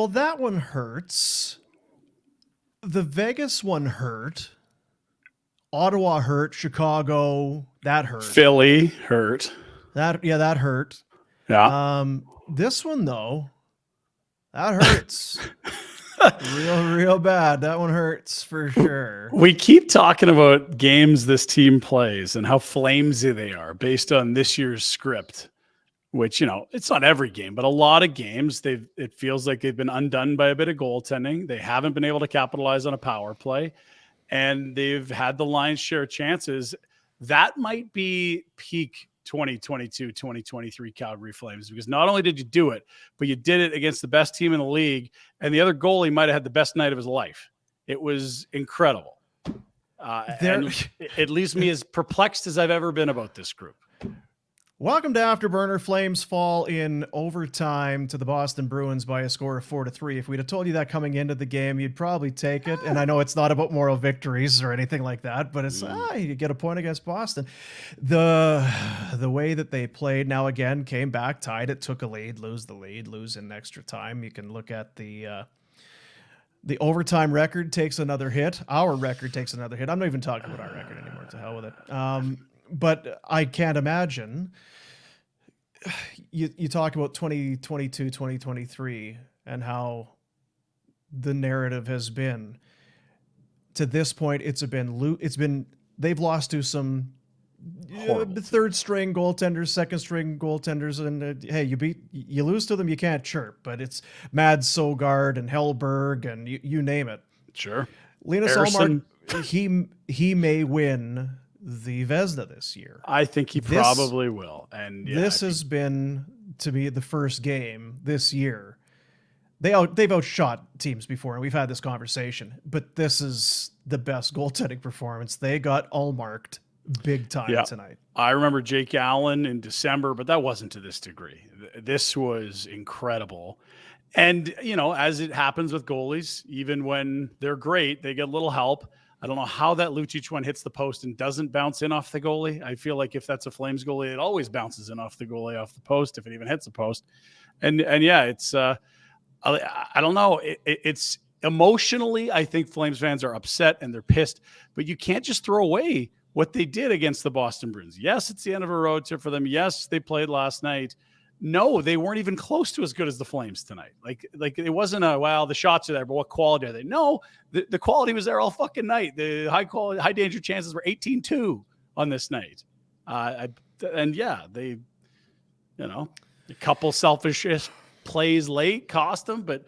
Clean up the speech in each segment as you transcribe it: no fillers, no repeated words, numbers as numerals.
Well, that one hurts. The Vegas one hurt. Ottawa hurt. Chicago, that hurt. Philly hurt. That hurt. Yeah. This one though, that hurts. real bad. That one hurts for sure. We keep talking about games this team plays and how flamesy they are based on this year's script, which, it's not every game, but a lot of games, it feels like they've been undone by a bit of goaltending. They haven't been able to capitalize on a power play, and they've had the lion's share of chances. That might be peak 2022, 2023 Calgary Flames, because not only did you do it, but you did it against the best team in the league, and the other goalie might have had the best night of his life. It was incredible. And it leaves me as perplexed as I've ever been about this group. Welcome to Afterburner. Flames fall in overtime to the Boston Bruins by a score of 4-3. If we'd have told you that coming into the game, you'd probably take it. And I know it's not about moral victories or anything like that, but it's you get a point against Boston. The way that they played, now again, came back, tied it, took a lead, lose in extra time. You can look at the overtime record takes another hit. Our record takes another hit. I'm not even talking about our record anymore. To hell with it. But I can't imagine. You talk about 2022, 2023 and how the narrative has been to this point. They've lost to some third string goaltenders, second string goaltenders. And hey, you lose to them. You can't chirp, but it's Mads Sogard and Hellberg and you name it. Sure. Linus Ullmark, he may win the Vezina this year. I think he probably will. And this has been, to me, the first game this year. They've outshot teams before, and we've had this conversation, but this is the best goaltending performance. They got Ullmarked big time tonight. I remember Jake Allen in December, but that wasn't to this degree. This was incredible. And, as it happens with goalies, even when they're great, they get a little help. I don't know how that Lucic one hits the post and doesn't bounce in off the goalie. I feel like if that's a Flames goalie, it always bounces in off the goalie, off the post, if it even hits the post. And yeah, it's I don't know. It's emotionally, I think Flames fans are upset and they're pissed, but you can't just throw away what they did against the Boston Bruins. Yes, it's the end of a road trip for them. Yes, they played last night. No, they weren't even close to as good as the Flames tonight. Like it wasn't the shots are there, but what quality are they? No, the quality was there all fucking night. The high danger chances were 18-2 on this night. They, a couple selfish plays late cost them, but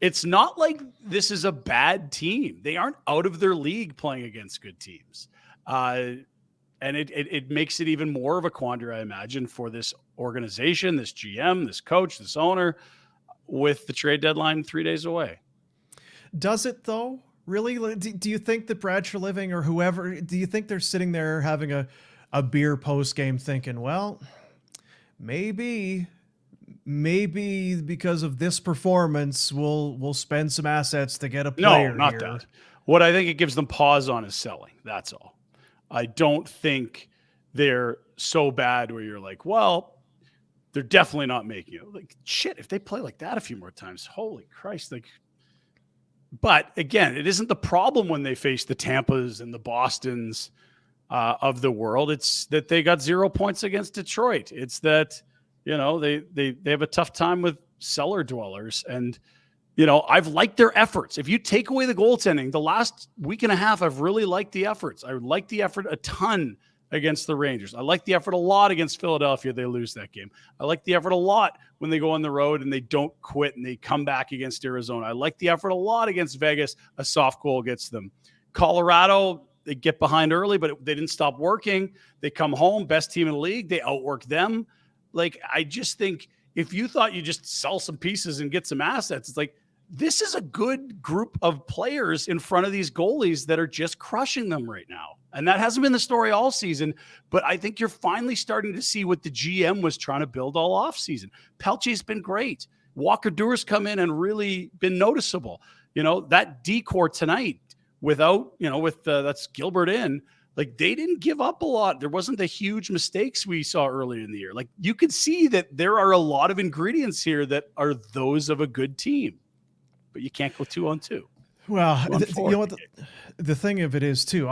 it's not like this is a bad team. They aren't out of their league playing against good teams. And it makes it even more of a quandary, I imagine, for this organization, this GM, this coach, this owner, with the trade deadline 3 days away. Does it, though? Really? Do you think that Brad Treliving or whoever, do you think they're sitting there having a beer post-game thinking, well, maybe because of this performance, we'll spend some assets to get a player No, not here. that. What I think it gives them pause on is selling. That's all. I don't think they're so bad where you're like, well, they're definitely not making it. Like, shit, if they play like that a few more times, holy Christ. But again, it isn't the problem when they face the Tampas and the Bostons of the world. It's that they got 0 points against Detroit. It's that, they have a tough time with cellar dwellers. And, I've liked their efforts. If you take away the goaltending, the last week and a half, I've really liked the efforts. I like the effort a ton against the Rangers. I like the effort a lot against Philadelphia. They lose that game. I like the effort a lot when they go on the road and they don't quit and they come back against Arizona. I like the effort a lot against Vegas. A soft goal gets them. Colorado, they get behind early, but they didn't stop working. They come home, best team in the league. They outwork them. I just think if you thought you just sell some pieces and get some assets, it's like, this is a good group of players in front of these goalies that are just crushing them right now. And that hasn't been the story all season, but I think you're finally starting to see what the GM was trying to build all off season. Pelche's been great. Walker Duehr's come in and really been noticeable. That decor tonight without, that's Gilbert in, they didn't give up a lot. There wasn't the huge mistakes we saw earlier in the year. You could see that there are a lot of ingredients here that are those of a good team. but you can't go 2-on-2. Well, Run you forward know what? The thing of it is, too,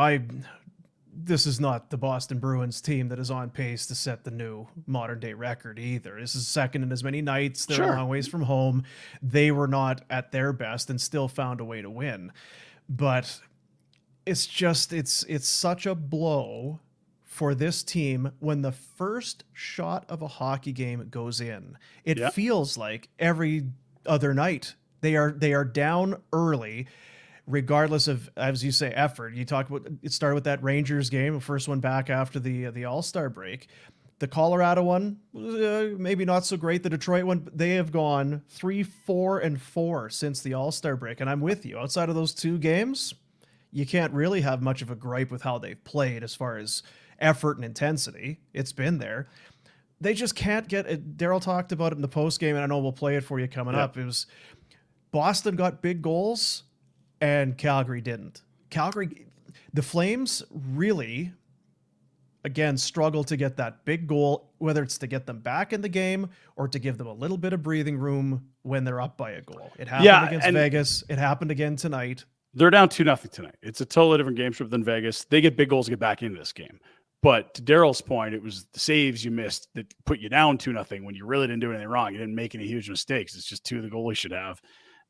this is not the Boston Bruins team that is on pace to set the new modern day record either. This is second in as many nights. They're a long ways from home. They were not at their best and still found a way to win. But it's just, it's such a blow for this team when the first shot of a hockey game goes in. It feels like every other night they are down early, regardless of, as you say, effort. You talk about, it started with that Rangers game, the first one back after the All-Star break. The Colorado one, maybe not so great. The Detroit one, they have gone 3-4-4 since the All-Star break. And I'm with you. Outside of those two games, you can't really have much of a gripe with how they've played as far as effort and intensity. It's been there. They just can't get it. Daryl talked about it in the post game, and I know we'll play it for you coming up. It was Boston got big goals and Calgary didn't. The Flames really, again, struggle to get that big goal, whether it's to get them back in the game or to give them a little bit of breathing room when they're up by a goal. It happened against Vegas. It happened again tonight. They're down 2-0 tonight. It's a totally different game script than Vegas. They get big goals to get back into this game. But to Daryl's point, it was the saves you missed that put you down 2-0 when you really didn't do anything wrong. You didn't make any huge mistakes. It's just two the goalie should have.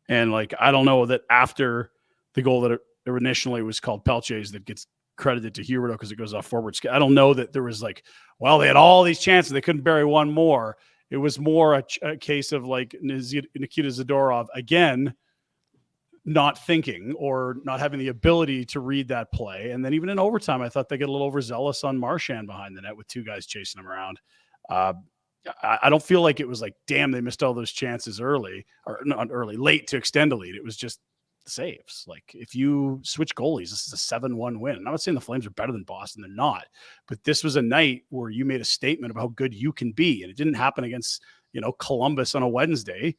And like, I don't know that after the goal that initially was called Pelche's that gets credited to Huberdeau because it goes off forward. I don't know that there was like, well, they had all these chances. They couldn't bury one more. It was more a case of like Nikita Zadorov, again, not thinking or not having the ability to read that play. And then even in overtime, I thought they get a little overzealous on Marchand behind the net with two guys chasing him around. I don't feel like it was like, damn, they missed all those chances early, or not early, late to extend a lead. It was just the saves. Like if you switch goalies, this is a 7-1 win. I'm not saying the Flames are better than Boston. They're not, but this was a night where you made a statement about how good you can be. And it didn't happen against, Columbus on a Wednesday.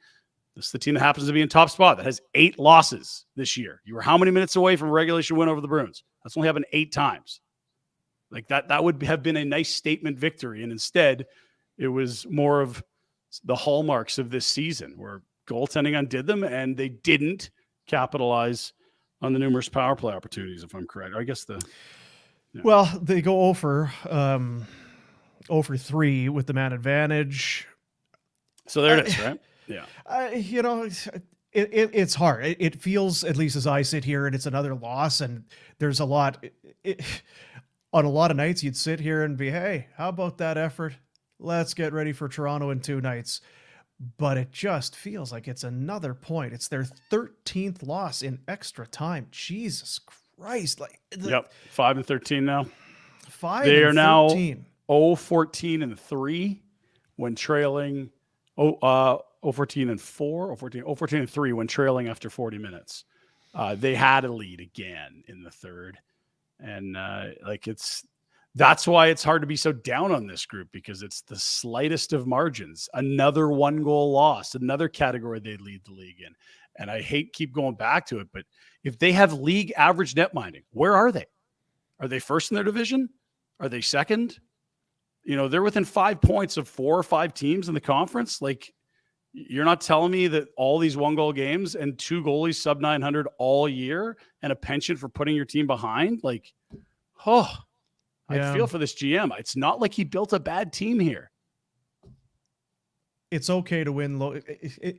This is the team that happens to be in top spot that has 8 losses this year. You were how many minutes away from a regulation win over the Bruins? That's only happened 8 times. Like that would have been a nice statement victory. And instead it was more of the hallmarks of this season where goaltending undid them and they didn't capitalize on the numerous power play opportunities, if I'm correct. I guess Well, they go 0 for 3 with the man advantage. So there it is, right? Yeah. It's hard. It feels, at least as I sit here, and it's another loss, and there's a lot. On a lot of nights, you'd sit here and be, hey, how about that effort? Let's get ready for Toronto in 2 nights. But it just feels like it's another point. It's their 13th loss in extra time. Jesus Christ. 5-13 now. 5 They are and now 13. 0-14-3 when trailing 0-14-4, 0-14-3 when trailing after 40 minutes. They had a lead again in the third. And that's why it's hard to be so down on this group, because it's the slightest of margins. Another 1-goal loss, another category they lead the league in. And I keep going back to it, but if they have league average net minding, where are they? Are they first in their division? Are they second? They're within 5 points of 4 or 5 teams in the conference. Like, you're not telling me that all these 1-goal games and 2 goalies sub 900 all year and a penchant for putting your team behind? I feel for this GM. It's not like he built a bad team here. It's okay to win low.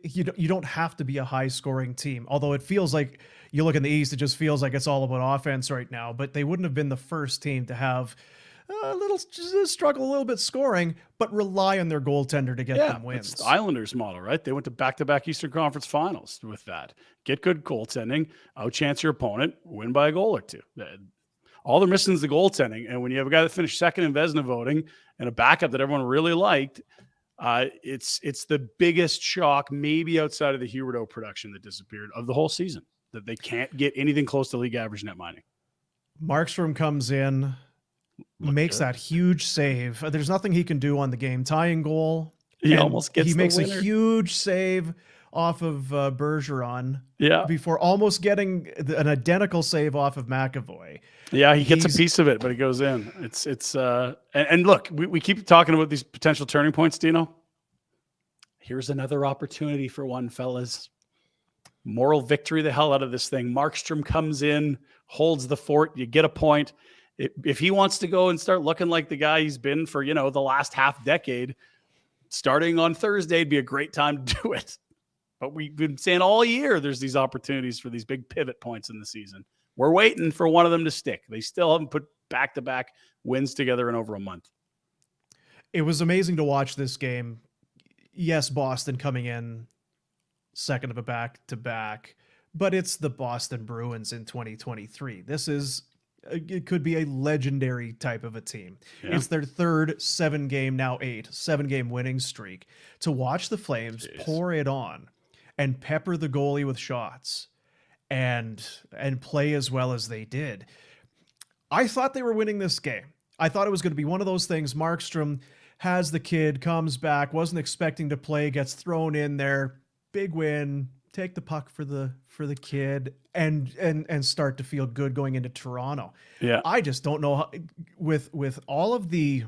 You don't have to be a high-scoring team. Although it feels like, you look in the East, it just feels like it's all about offense right now. But they wouldn't have been the first team to have a little struggle, a little bit scoring, but rely on their goaltender to get them wins. It's the Islanders model, right? They went to back-to-back Eastern Conference Finals with that. Get good goaltending, outchance your opponent, win by a goal or 2. All they're missing is the goaltending. And when you have a guy that finished second in Vezina voting and a backup that everyone really liked, it's the biggest shock, maybe outside of the Huberdeau production that disappeared, of the whole season, that they can't get anything close to league average net minding. Markstrom comes in, makes that huge save. There's nothing he can do on the game tying goal. He almost gets. He the makes winner. a huge save off of Bergeron. Yeah. Before almost getting an identical save off of McAvoy. Yeah, he gets a piece of it, but it goes in. And look, we keep talking about these potential turning points, Dino. Here's another opportunity for one, fellas. moral victory the hell out of this thing. Markstrom comes in, holds the fort. You get a point. If he wants to go and start looking like the guy he's been for, the last half decade, starting on Thursday would be a great time to do it. But we've been saying all year there's these opportunities for these big pivot points in the season. We're waiting for one of them to stick. They still haven't put back-to-back wins together in over a month. It was amazing to watch this game. Yes, Boston coming in second of a back-to-back, but it's the Boston Bruins in 2023. It could be a legendary type of a team. Yeah. It's their third 7-game winning streak. To watch the Flames pour it on and pepper the goalie with shots and play as well as they did. I thought they were winning this game. I thought it was going to be one of those things. Markstrom has the kid, comes back, wasn't expecting to play, gets thrown in there, big win, take the puck for the kid and start to feel good going into Toronto. Yeah. I just don't know how, with all of the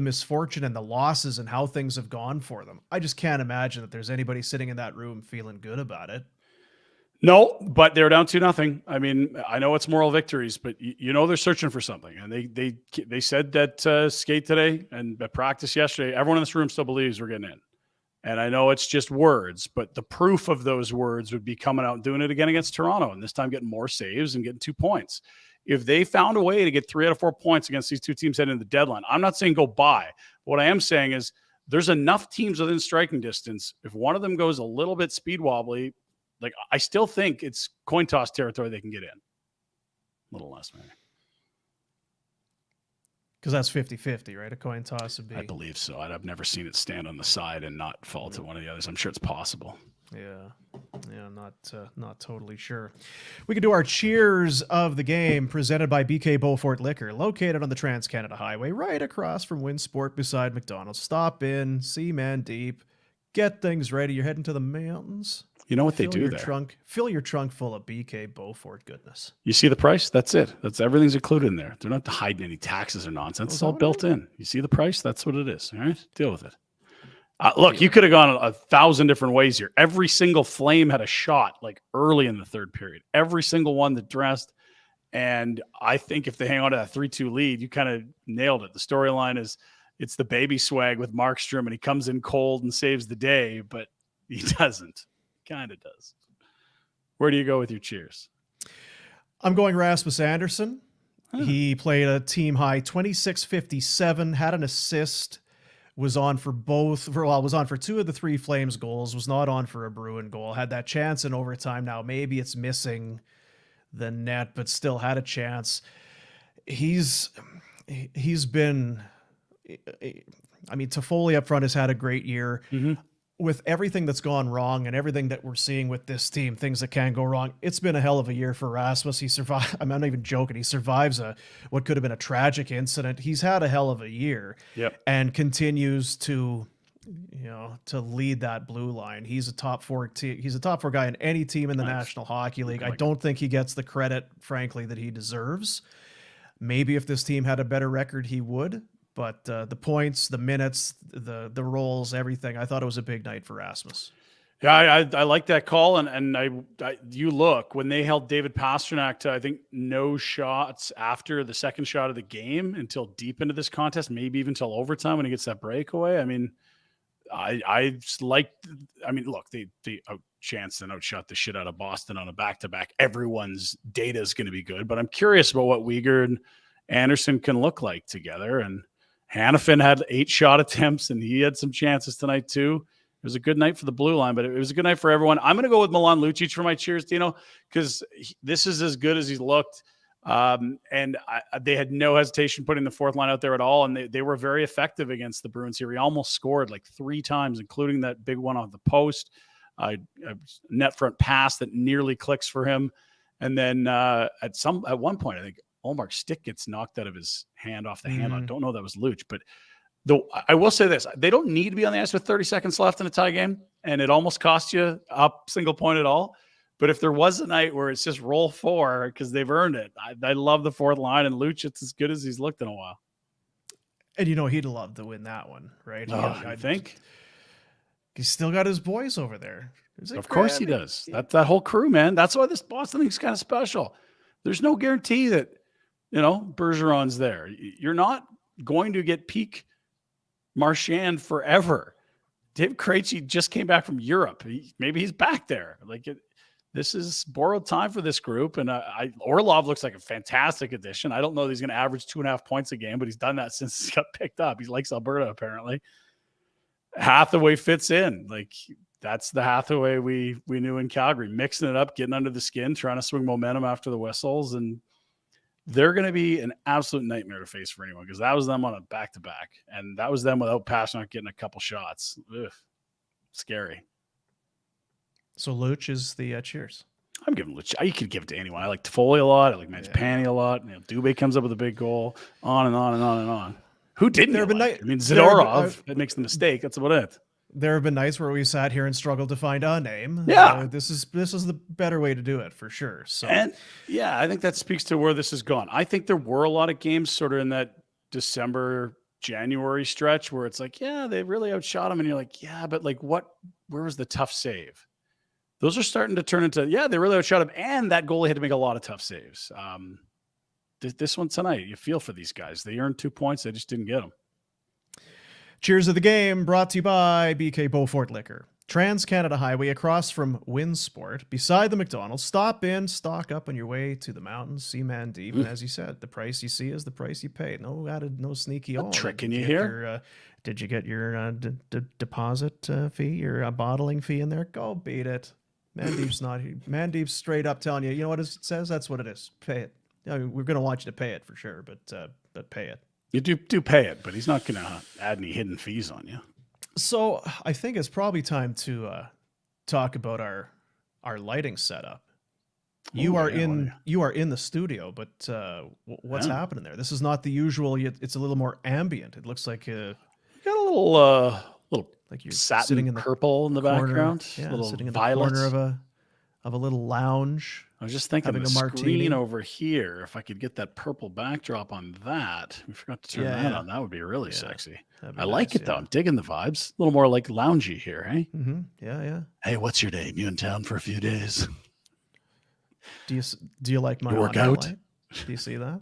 misfortune and the losses and how things have gone for them. I just can't imagine that there's anybody sitting in that room feeling good about it. No, but they're down 2-0. I mean, I know it's moral victories, but they're searching for something. And they said that skate today and at practice yesterday, everyone in this room still believes we're getting in. And I know it's just words, but the proof of those words would be coming out and doing it again against Toronto, and this time getting more saves and getting 2 points. If they found a way to get 3 out of 4 points against these two teams heading into the deadline, I'm not saying go buy. What I am saying is there's enough teams within striking distance. If one of them goes a little bit speed wobbly, I still think it's coin toss territory they can get in. A little less, maybe. Because that's 50-50, right? A coin toss would be. I believe so. I've never seen it stand on the side and not fall to one of the others. I'm sure it's possible. Yeah, not totally sure. We could do our cheers of the game presented by BK Bowfort Liquor, located on the Trans-Canada Highway, right across from Winsport beside McDonald's. Stop in, see Man Deep, get things ready. You're heading to the mountains. You know what they do there? Fill your trunk full of BK Bowfort goodness. You see the price? That's it. Everything's included in there. They're not hiding any taxes or nonsense. It's all built in. You see the price? That's what it is. All right? Deal with it. Look, you could have gone 1,000 different ways here. Every single Flame had a shot early in the third period. Every single one that dressed. And I think if they hang on to that 3-2 lead, you kind of nailed it. The storyline is it's the baby swag with Markstrom, and he comes in cold and saves the day, but he doesn't. Kind of does. Where do you go with your cheers? I'm going Rasmus Andersson. He played a team high 26-57, had an assist, was on for two of the 3 Flames goals, was not on for a Bruin goal, had that chance in overtime. Now maybe it's missing the net, but still had a chance. He's been, I mean, Toffoli up front has had a great year. Mm-hmm. With everything that's gone wrong and everything that we're seeing with this team, things that can go wrong, it's been a hell of a year for Rasmus. He survived. I'm not even joking. He survives what could have been a tragic incident. He's had a hell of a year. Yep. And continues to lead that blue line. He's a top 4 He's a top 4 guy in any team in the National Hockey League. I don't think he gets the credit, frankly, that he deserves. Maybe if this team had a better record, he would. But the points, the minutes, the roles, everything, I thought it was a big night for Rasmus. Yeah, I like that call. And you look, when they held David Pastrnak to, I think, no shots after the second shot of the game until deep into this contest, maybe even until overtime when he gets that breakaway. I mean, look, they outchanced and outshot the shit out of Boston on a back-to-back. Everyone's data is going to be good. But I'm curious about what Weegar and Anderson can look like together. And Hanifin had 8 shot attempts, and he had some chances tonight too. It was a good night for the blue line, but it was a good night for everyone. I'm going to go with Milan Lucic for my cheers, Dino, because this is as good as he's looked. They had no hesitation putting the fourth line out there at all, and they were very effective against the Bruins here. He almost scored 3 times, including that big one off the post, a net front pass that nearly clicks for him. And then at one point, I think Olmark's stick gets knocked out of his hand off the handle. I don't know that was Luch, but I will say this. They don't need to be on the ice with 30 seconds left in a tie game, and it almost cost you a single point at all. But if there was a night where it's just roll 4 because they've earned it, I love the fourth line, and Luch, it's as good as he's looked in a while. And he'd love to win that one, right? I think. He's still got his boys over there. Of course he does. That whole crew, man. That's why this Boston thing's kind of special. There's no guarantee that, Bergeron's there. You're not going to get peak Marchand forever. Dave Krejci just came back from Europe. Maybe he's back there. This is borrowed time for this group. And Orlov looks like a fantastic addition. I don't know that he's going to average 2.5 points a game, but he's done that since he got picked up. He likes Alberta, apparently. Hathaway fits in. That's the Hathaway we knew in Calgary, mixing it up, getting under the skin, trying to swing momentum after the whistles. And they're going to be an absolute nightmare to face for anyone, because that was them on a back-to-back. And that was them without Pastrnak getting a couple shots. Ugh, scary. So Luch is the cheers. I'm giving Luch. You could give it to anyone. I like Toffoli a lot. I like Mangiapane a lot. Dubé comes up with a big goal. On and on and on and on. Who didn't? Zadorov. That makes the mistake. That's about it. There have been nights where we sat here and struggled to find a name. Yeah, this is the better way to do it for sure. So, and I think that speaks to where this has gone. I think there were a lot of games sort of in that December, January stretch where it's they really outshot him, and you're but where was the tough save? Those are starting to turn into they really outshot him, and that goalie had to make a lot of tough saves. This one tonight, you feel for these guys. They earned 2 points. They just didn't get them. Cheers of the game brought to you by BK Bowfort Liquor. Trans-Canada Highway across from Winsport, beside the McDonald's. Stop in, stock up on your way to the mountains, see Mandeep. And as you said, the price you see is the price you pay. No sneaky. Tricking you here. Did you get your deposit fee, your bottling fee in there? Go beat it. Mandeep's not here. Mandeep's straight up telling you, you know what it says? That's what it is. Pay it. We're going to want you to pay it for sure, but pay it. You do pay it, but he's not going to add any hidden fees on you. So I think it's probably time to talk about our lighting setup. You are in the studio, but what's happening there? This is not the usual. It's a little more ambient. It looks like you got a little like you're satin sitting in the purple in the background. Yeah, little sitting in violet. the corner of a little lounge. I was just thinking having the a martini screen over here, if I could get that purple backdrop on that. We forgot to turn that on. That would be really sexy. I like it, though. I'm digging the vibes. A little more like loungy here, eh? Mm-hmm. Yeah. Hey, what's your name? You in town for a few days? Do you like my workout? Light? Do you see that?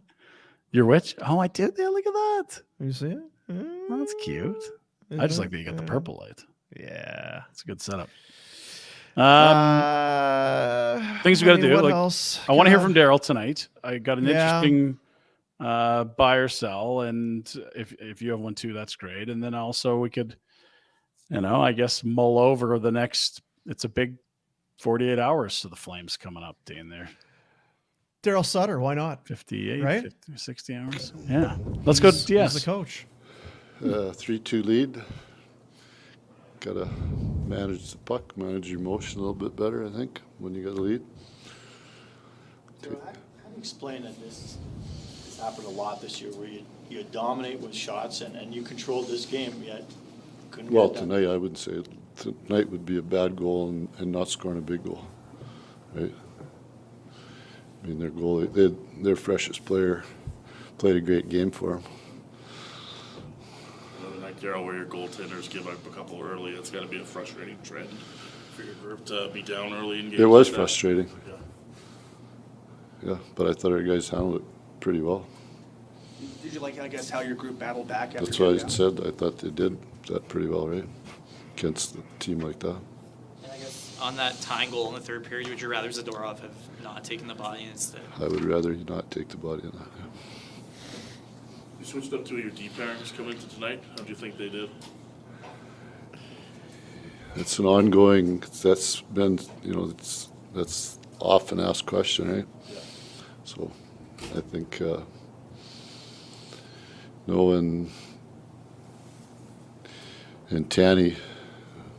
Your which? Oh, I did. Yeah, look at that. You see it? That's cute. I just like that you got the purple light. Yeah. It's a good setup. Things we got to do. What else? I want to hear from Daryl tonight. I got an interesting buy or sell, and if you have one too, that's great. And then also we could, I guess mull over the next. It's a big 48 hours to the Flames coming up, Dane. There, Daryl Sutter. Why not? 58, right? 50, 60 hours. Yeah, let's go. Yes, he's the coach. 3-2 lead. Got to manage the puck, manage your motion a little bit better, I think, when you got a lead. How do you explain that this happened a lot this year, where you dominate with shots and you controlled this game, yet couldn't get it done? Tonight I wouldn't say it. Tonight would be a bad goal and not scoring a big goal, right? I mean, their goalie, their freshest player played a great game for them. Daryl, where your goaltenders give up a couple early, it's got to be a frustrating trend for your group to be down early in games. It was frustrating. Yeah, but I thought our guys handled it pretty well. Did you like, I guess, how your group battled back after? That's what I said. I thought they did that pretty well, right? Against a team like that. And I guess on that tying goal in the third period, would you rather Zadorov have not taken the body instead? I would rather you not take the body in that. Yeah. You switched up two of your deep pairings coming into tonight. How do you think they did? It's an ongoing. That's been, that's often asked question, right? Yeah. So, I think Noah and Tanny,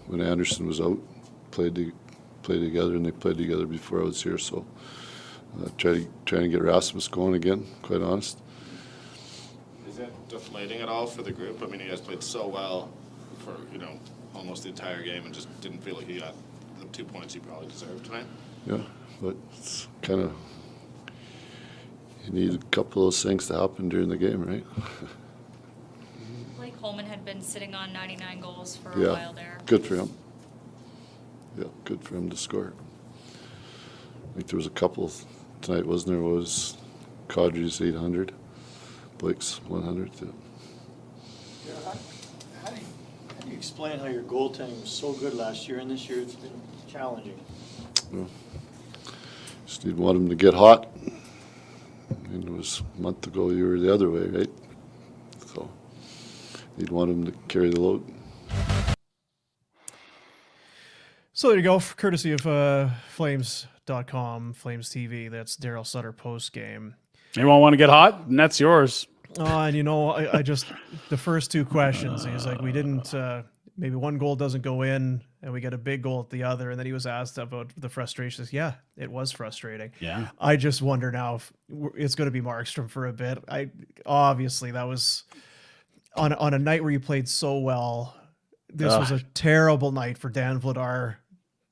when Anderson was out, played together, and they played together before I was here. So, trying to get Rasmus going again. Quite honest. Is that deflating at all for the group? I mean, you guys played so well for, almost the entire game and just didn't feel like you got the 2 points you probably deserved tonight? Yeah, but it's kind of, you need a couple of those things to happen during the game, right? Blake Holman had been sitting on 99 goals for a while there. Good for him. Yeah, good for him to score. I think there was a couple tonight, wasn't there? Was Kadri's 800, Blake's 100. Yeah. How do you explain how your goaltending was so good last year and this year it's been challenging? Well, just didn't want him to get hot. And it was a month ago you were the other way, right? So you'd want him to carry the load. So there you go, courtesy of Flames.com, Flames TV. That's Daryl Sutter post game. Anyone want to get hot? And that's yours. And I just the first two questions. He's like, we didn't. Maybe one goal doesn't go in, and we get a big goal at the other. And then he was asked about the frustrations. Yeah, it was frustrating. Yeah. I just wonder now if it's going to be Markstrom for a bit. Obviously that was on a night where you played so well. This was a terrible night for Dan Vladar.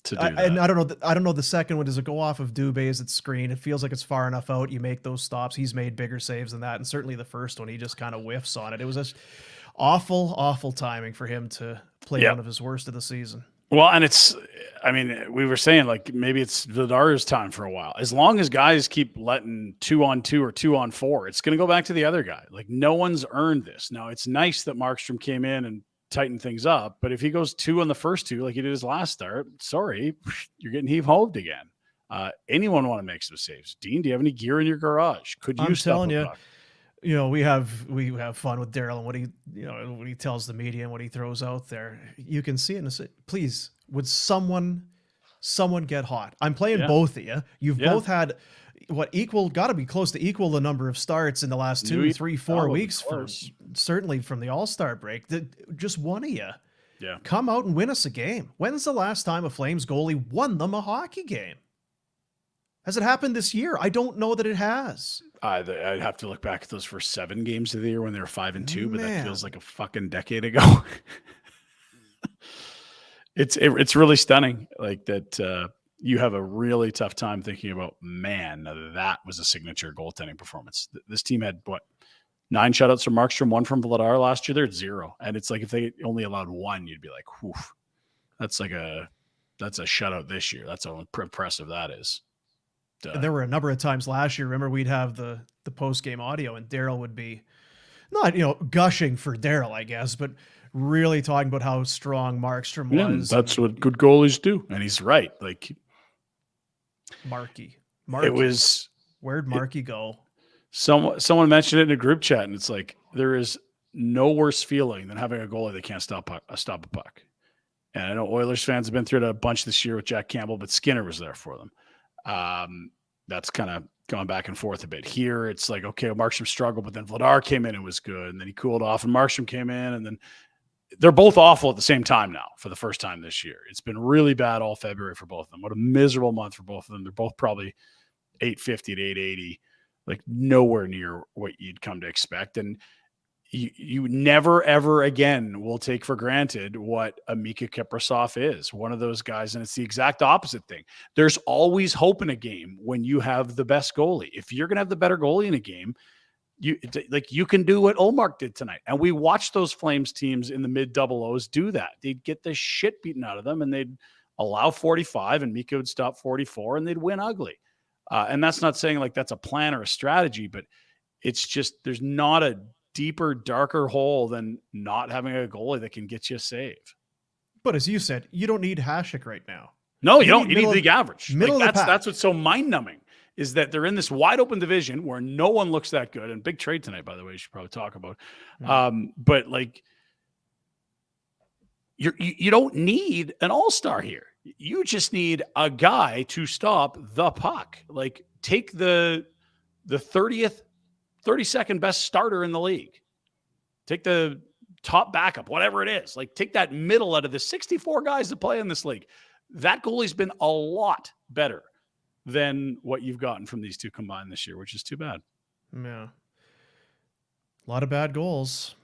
To do that. And I don't know the second one. Does it go off of Dubé's at screen? It feels like it's far enough out. You make those stops. He's made bigger saves than that. And certainly the first one, he just kind of whiffs on it. It was just awful timing for him to play one of his worst of the season. Well, and we were saying like maybe it's Vladar's time for a while. As long as guys keep letting 2-on-2 or 2-on-4, it's going to go back to the other guy. Like no one's earned this. Now it's nice that Markstrom came in and tighten things up, but if he goes 2 on the first 2 like he did his last start, sorry, you're getting heave-hoved again. Anyone want to make some saves? Dean, do you have any gear in your garage? Could you? I'm telling you, puck? We have fun with Daryl and what he tells the media and what he throws out there. You can see it. Please, would someone get hot? I'm playing both of you. You've both had got to be close to equal the number of starts in the last 2, 3, 4 weeks, certainly from the All-Star break. Just one of you come out and win us a game. When's the last time a Flames goalie won them a hockey game? Has it happened this year? I don't know that it has. I'd have to look back at those first 7 games of the year when they were 5-2, but that feels like a fucking decade ago. It's really stunning, like that. You have a really tough time thinking about, man, that was a signature goaltending performance. This team had 9 shutouts from Markstrom, 1 from Vladar last year. They're at 0, and it's like if they only allowed 1, you'd be like, whew, that's a shutout this year. That's how impressive that is. There were a number of times last year. Remember, we'd have the post game audio, and Daryl would be not gushing for Daryl, I guess, but really talking about how strong Markstrom was. That's what good goalies do, and he's right. Like Marky. It was. Where'd Marky go? Someone mentioned it in a group chat, and it's like there is no worse feeling than having a goalie that can't stop a puck. And I know Oilers fans have been through it a bunch this year with Jack Campbell, but Skinner was there for them. That's kind of gone back and forth a bit. Here, it's like, okay, Markstrom struggled, but then Vladar came in and was good, and then he cooled off, and Markstrom came in, and then they're both awful at the same time now for the first time this year. It's been really bad all February for both of them. What a miserable month for both of them. They're both probably 850 to 880, like nowhere near what you'd come to expect. And you never, ever again will take for granted what a Mika Kiprasov is, one of those guys. And it's the exact opposite thing. There's always hope in a game when you have the best goalie. If you're going to have the better goalie in a game, you can do what Ullmark did tonight. And we watched those Flames teams in the mid-double O's do that. They'd get the shit beaten out of them, and they'd allow 45, and Mika would stop 44, and they'd win ugly. And that's not saying like that's a plan or a strategy, but it's just there's not a deeper, darker hole than not having a goalie that can get you a save. But as you said, you don't need Hasek right now. No, you don't. You need league average. Middle like of the pack. That's what's so mind-numbing is that they're in this wide-open division where no one looks that good. And big trade tonight, by the way, you should probably talk about. But like, you don't need an all-star here. You just need a guy to stop the puck. Like, take the 32nd best starter in the league. Take the top backup, whatever it is. Like, take that middle out of the 64 guys that play in this league. That goalie's been a lot better than what you've gotten from these two combined this year, which is too bad. Yeah. A lot of bad goals.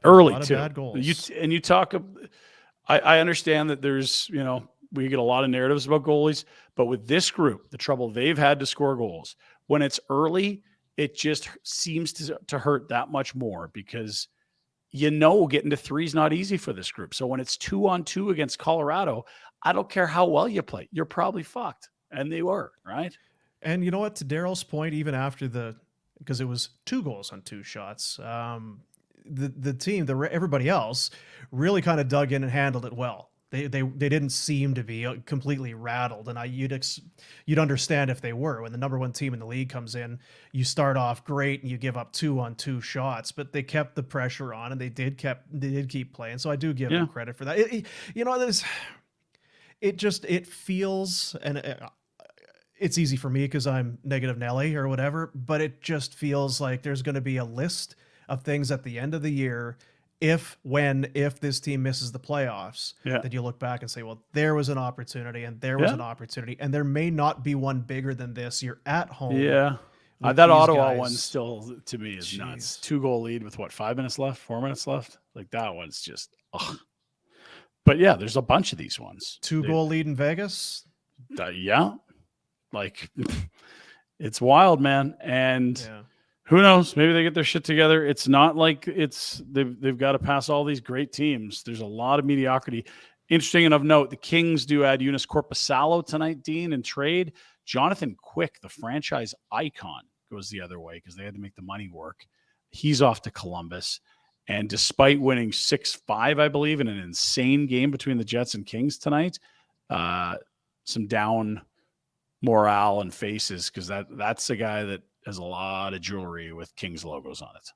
Early, a lot too. Of bad goals. You talk, I understand that there's, we get a lot of narratives about goalies, but with this group, the trouble they've had to score goals, when it's early, it just seems to hurt that much more because getting to 3 is not easy for this group. So when it's 2-on-2 against Colorado, I don't care how well you play. You're probably fucked. And they were, right? And you know what? To Daryl's point, even after because it was 2 goals on 2 shots, the team, everybody else, really kind of dug in and handled it well. They didn't seem to be completely rattled, and you'd understand if they were. When the number 1 team in the league comes in, you start off great and you give up 2-on-2 shots, but they kept the pressure on and they did keep playing. So I do give them credit for that. It feels, and it's easy for me because I'm negative Nelly or whatever, but it just feels like there's going to be a list of things at the end of the year, if this team misses the playoffs, that you look back and say, well, there was an opportunity and there was an opportunity, and there may not be one bigger than this. You're at home. Yeah. That Ottawa one still, to me, is nuts. 2-goal lead with 4 minutes left? Like, that one's just, ugh. But yeah, there's a bunch of these ones. 2-goal lead in Vegas. Like, it's wild, man. And who knows? Maybe they get their shit together. It's not like they've got to pass all these great teams. There's a lot of mediocrity. Interesting and of note, the Kings do add Eunice Korpisalo tonight, Dean, in trade. Jonathan Quick, the franchise icon, goes the other way because they had to make the money work. He's off to Columbus. And despite winning 6-5, I believe, in an insane game between the Jets and Kings tonight, some down morale and faces, because that's a guy that has a lot of jewelry with Kings logos on it.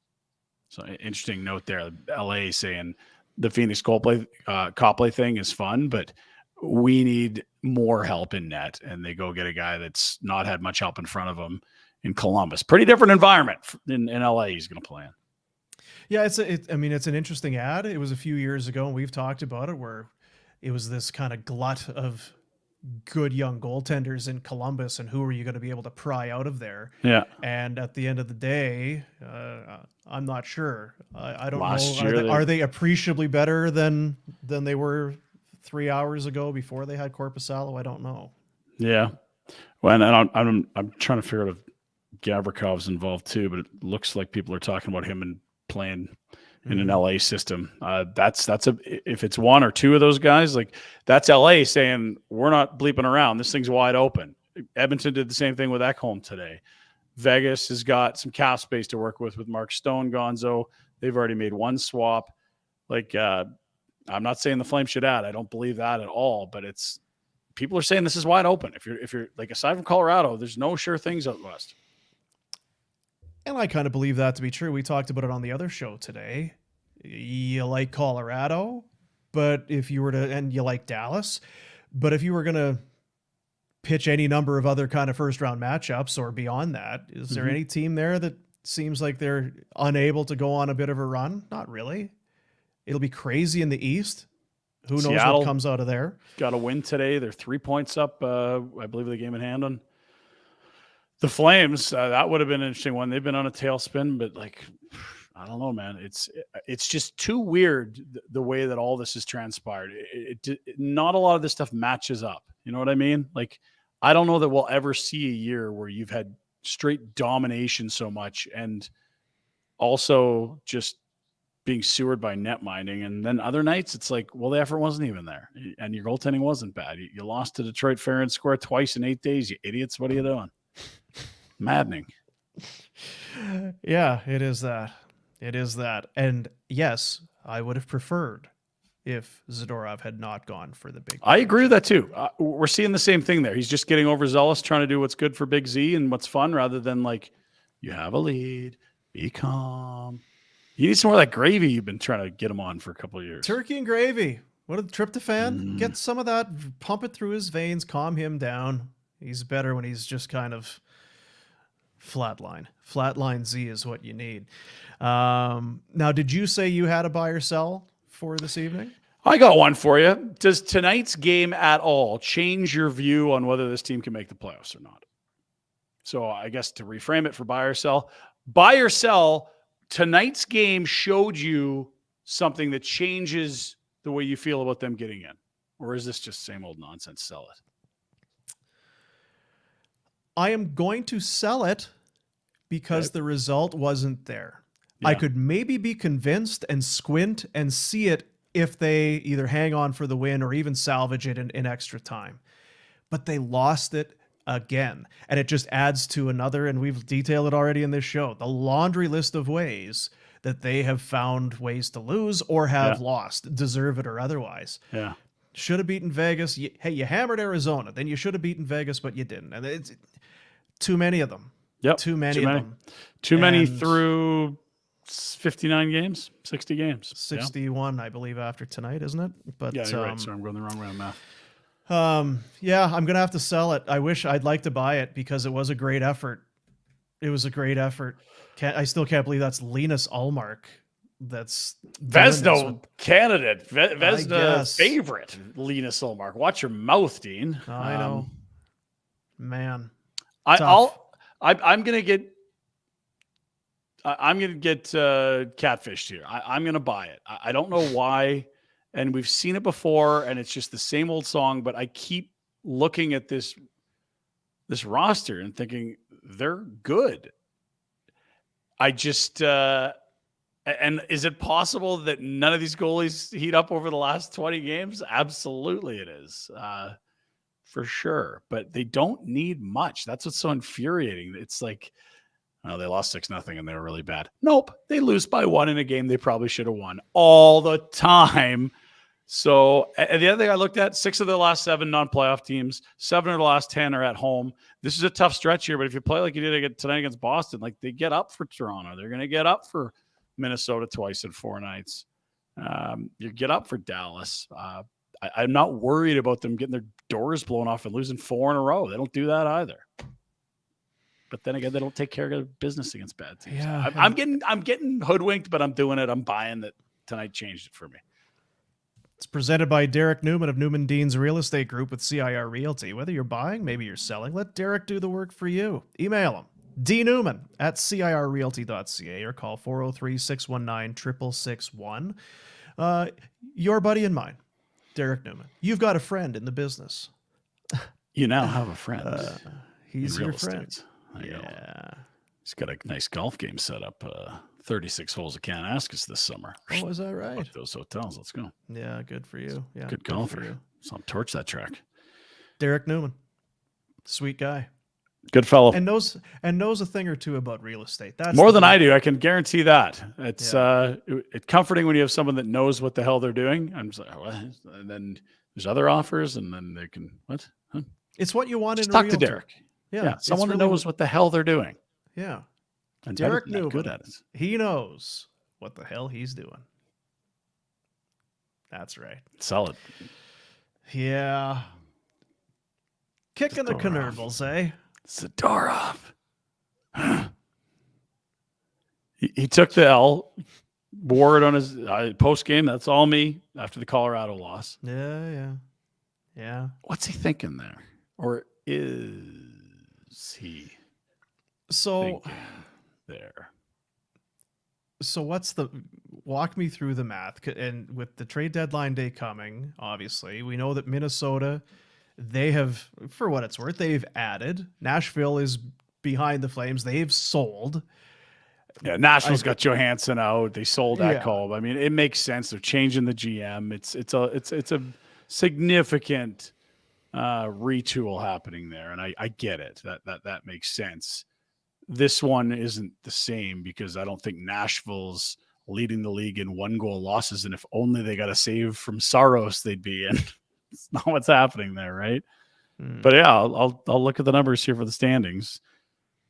So interesting note there. LA saying the Phoenix Copley thing is fun, but we need more help in net. And they go get a guy that's not had much help in front of him in Columbus. Pretty different environment in LA he's going to play in. Yeah, it's an interesting ad. It was a few years ago, and we've talked about it, where it was this kind of glut of good young goaltenders in Columbus, and who are you going to be able to pry out of there? Yeah. And at the end of the day, I'm not sure. I don't know. Are they appreciably better than they were 3 hours ago before they had Korpisalo? I don't know. Yeah. Well, and I'm trying to figure out if Gavrikov's involved too, but it looks like people are talking about him and playing in an LA system. If it's 1 or 2 of those guys, like, that's LA saying, we're not bleeping around. This thing's wide open. Edmonton did the same thing with Ekholm today. Vegas has got some cap space to work with Mark Stone, Gonzo. They've already made 1 swap. Like, I'm not saying the Flames should add. I don't believe that at all, but people are saying this is wide open. If you're like, aside from Colorado, there's no sure things out west. And I kind of believe that to be true. We talked about it on the other show today. You like Colorado, but and you like Dallas, but if you were going to pitch any number of other kind of first round matchups or beyond that, is there any team there that seems like they're unable to go on a bit of a run? Not really. It'll be crazy in the East. Who knows what comes out of there? Got a win today. They're 3 points up. I believe the game in hand on the Flames. That would have been an interesting one. They've been on a tailspin, but like, I don't know, man. It's just too weird the way that all this has transpired. Not a lot of this stuff matches up. You know what I mean? Like, I don't know that we'll ever see a year where you've had straight domination so much and also just being sewered by net minding. And then other nights it's like, well, the effort wasn't even there and your goaltending wasn't bad. You lost to Detroit fair and square twice in 8 days. You idiots. What are you doing? Maddening. Yeah, it is that. It is that. And yes, I would have preferred if Zadorov had not gone for the big. I agree with that too. We're seeing the same thing there. He's just getting overzealous, trying to do what's good for Big Z and what's fun, rather than like, you have a lead, be calm. You need some more of that gravy you've been trying to get him on for a couple of years. Turkey and gravy. What a tryptophan. Get some of that, pump it through his veins, calm him down. He's better when he's just kind of flatline. Flatline Z is what you need. Now, did you say you had a buy or sell for this evening? I got one for you. Does tonight's game at all change your view on whether this team can make the playoffs or not? So I guess to reframe it for buy or sell, tonight's game showed you something that changes the way you feel about them getting in. Or is this just same old nonsense? Sell it. I am going to sell it because the result wasn't there. I could maybe be convinced and squint and see it if they either hang on for the win or even salvage it in extra time. But they lost it again. And it just adds to another, and we've detailed it already in this show, the laundry list of ways that they have found ways to lose or have lost, deserve it or otherwise. Yeah. Should have beaten Vegas. Hey, you hammered Arizona. Then you should have beaten Vegas, but you didn't. And it's too many of them. Yep. Too many of them. Too many And through 59 games, 60 games. 61, I believe, after tonight, isn't it? But Yeah, you're right. Sorry, I'm going the wrong way on math. yeah, I'm going to have to sell it. I'd like to buy it because it was a great effort. It was a great effort. I still can't believe that's Linus Ullmark. That's Vezina candidate, I Vezina guess. favorite, Linus Ullmark. Watch your mouth, Dean. I know. Man. I'm gonna get catfished here. I'm gonna buy it. I don't know why, and we've seen it before, and it's just the same old song. But I keep looking at this roster and thinking they're good. I just and is it possible that none of these goalies heat up over the last 20 games? Absolutely, it is. For sure, but they don't need much. That's what's so infuriating. It's like, oh, they lost 6-0 and they were really bad. Nope, they lose by 1 in a game they probably should have won all the time. So, and the other thing I looked at, 6 of the last 7 non-playoff teams, 7 of the last 10 are at home. This is a tough stretch here, but if you play like you did tonight against Boston, like they get up for Toronto, they're going to get up for Minnesota twice in 4 nights. You get up for Dallas. I'm not worried about them getting their doors blown off and losing 4 in a row. They don't do that either. But then again, they don't take care of business against bad teams. Yeah, I'm getting hoodwinked, but I'm doing it. I'm buying that tonight changed it for me. It's presented by Derrick Newman of Newman Dean's Real Estate Group with CIR Realty. Whether you're buying, maybe you're selling, let Derrick do the work for you. Email him, dnewman@cirrealty.ca or call 403-619-6661. Your buddy and mine, Derrick Newman. You've got a friend in the business. You now have a friend. He's in your real friend. estate. I know. Yeah. He's got a nice golf game set up. 36 holes at Kananaskis this summer. Oh, is that right? Fuck those hotels. Let's go. Yeah, good for you. Yeah, Good for golfer. you. So I'll torch that track. Derrick Newman, sweet guy, Good fellow. and knows a thing or two about real estate. That's More the than thing. I do. I can guarantee that. It's it's comforting when you have someone that knows what the hell they're doing. I'm just like, what? And then there's other offers, and then they can what? Huh? It's what you want Just in a talk to realtor. Derrick. Yeah, someone it's that really knows what the hell they're doing. Yeah, And Derrick better than that, good Newman. at it. He knows what the hell he's doing. That's right. Solid. Yeah. Kicking the Zadorov. Canervals, eh? Zadorov. He took the L, wore it on his post game. That's all me after the Colorado loss. Yeah. What's he thinking there? Or is he So, thinking there? so walk me through the math. And with the trade deadline day coming, obviously, we know that Minnesota, they have, for what it's worth, they've added. Nashville is behind the Flames. They've sold. Yeah, Nashville's got Johansson out. They sold that Yeah. call. I mean, it makes sense. They're changing the GM. It's a significant retool happening there, and I get it. That makes sense. This one isn't the same because I don't think Nashville's leading the league in 1-goal losses, and if only they got a save from Saros, they'd be in. It's not what's happening there, right? But yeah, I'll look at the numbers here for the standings.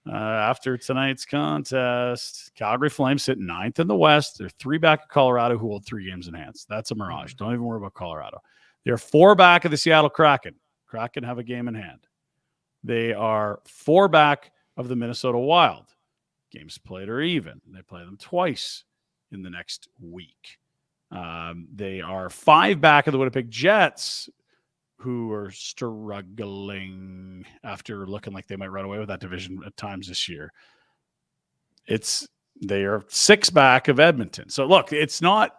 After tonight's contest, Calgary Flames sit 9th in the West. They're 3 back of Colorado, who hold 3 games in hand. That's a mirage. Don't even worry about Colorado. They're 4 back of the Seattle Kraken. Kraken have a game in hand. They are 4 back of the Minnesota Wild. Games played are even. They play them twice in the next week. They are 5 back of the Winnipeg Jets, who are struggling after looking like they might run away with that division at times this year. They are 6 back of Edmonton. So look, it's not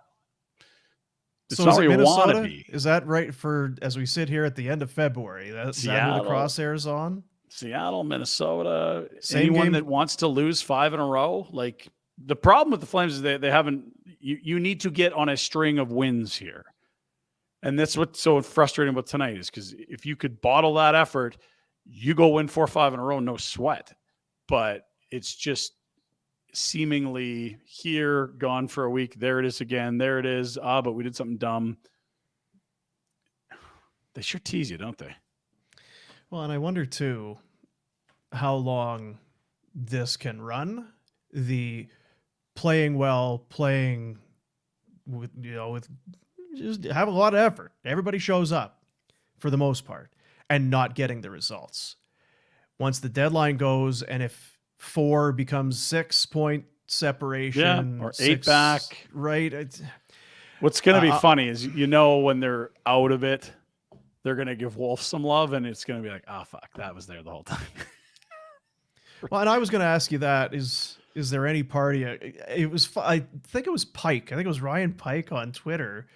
So is where it you want to Minnesota? be. Is that right for as we sit here at the end of February? That's that who the Seattle. crosshairs on? Seattle, Minnesota, Same anyone game- that wants to lose 5 in a row, like the problem with the Flames is they haven't. You need to get on a string of wins here, and that's what's so frustrating about tonight is because if you could bottle that effort, you go win 4-5 in a row, no sweat. But it's just seemingly here, gone for a week. There it is again. There it is. But we did something dumb. They sure tease you, don't they? Well, and I wonder too how long this can run. The playing well, playing with just have a lot of effort. Everybody shows up for the most part and not getting the results. Once the deadline goes, and if 4 becomes 6 point separation, or 8 back, right? What's going to be funny is when they're out of it, they're going to give Wolf some love, and it's going to be like, fuck, that was there the whole time. Well, and I was going to ask you that is there any party? I think it was Pike. I think it was Ryan Pike on Twitter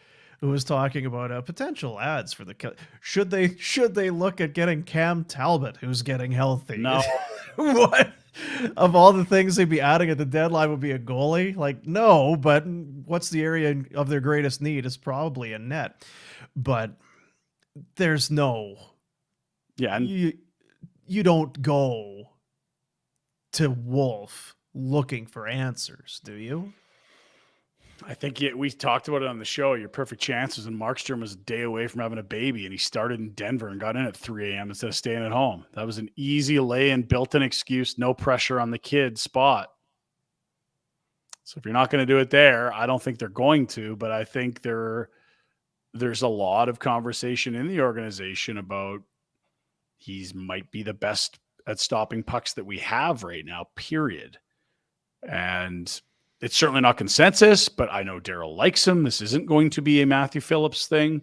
who was talking about potential ads for the. Should they look at getting Cam Talbot, who's getting healthy? No. What of all the things they'd be adding at the deadline would be a goalie? Like, no, but what's the area of their greatest need is probably a net. But there's no. Yeah, and you don't go to Wolf looking for answers, do you? I think we talked about it on the show. Your perfect chances, and Markstrom was a day away from having a baby, and he started in Denver and got in at 3 a.m. instead of staying at home. That was an easy lay-in, built-in excuse, no pressure on the kid spot. So if you're not going to do it there, I don't think they're going to, but I think there's a lot of conversation in the organization about he's might be the best at stopping pucks that we have right now, period. And it's certainly not consensus, but I know Daryl likes him. This isn't going to be a Matthew Phillips thing.